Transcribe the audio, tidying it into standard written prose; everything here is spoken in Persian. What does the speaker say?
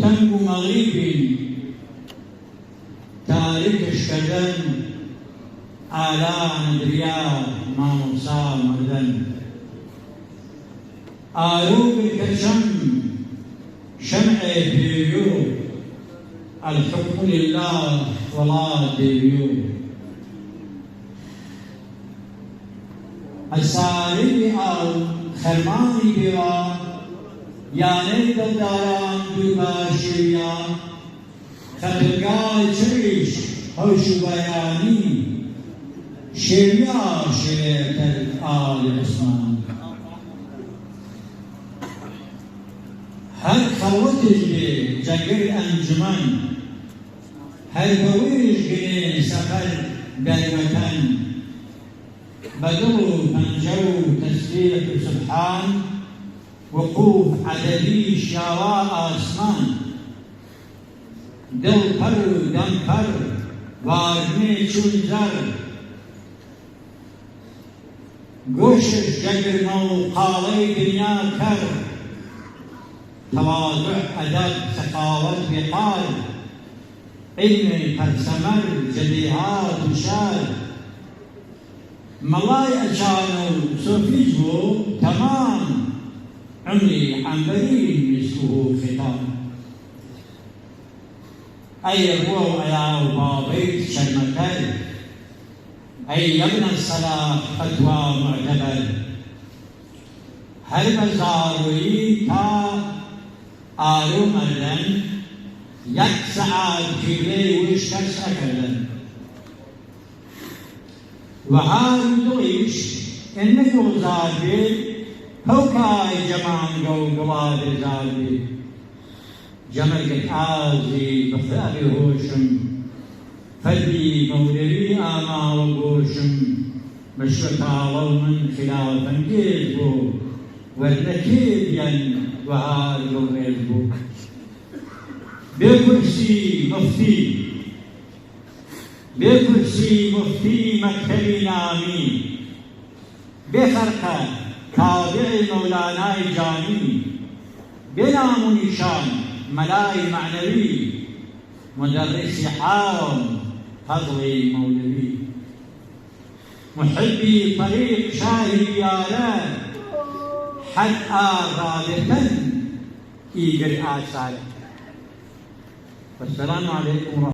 دنگ و مغربی تاریکش کردن آلان دریا ماموسا مردن آروب کشم شمع پیو الحكم لله ولا ديو السالي أو خرماني بوا يعني دلداران دوباشيا خطرقال چريش هوش بياني شريا شريت الآل عثمان هر خوتش به جنگل انجمن هر بویش گنه سفر بلمتن بدو پنجو تسبیح سبحان وقوف عددی شواء آسمان دل پر دم پر وارمه چون زر گوشش جگرمو قاله دنیا کر تواضع ادب سخاوت وقار علم فلسمر جديهات وشار ملاي أشانو صوفيجو تمام عمري عنبري مسكه ختام أي هو أياو بابيت شرمتر أي ابن الصلاة فتوى معتبر هر بزاروي تا آرو مردن یک ساعت کیله ویش کس اکردن و هر دویش انه گوزار بید هوکای جمان گو گواد زار بید جمرک آزی بخاری هوشم فردی مولوی آما و گوشم مشوطاو من خلاف انگیز بو ورنکید ین و هر گوریز بو بكرسي مفتي مكتبي نامي بخرقة تابع مولانا جاني بنام نشان ملاي معنوي مدرس حام فضلي مولوي محبي طريق شاهي يالان حد آغادة إيجر آسالة. السلام عليكم ورحمة الله.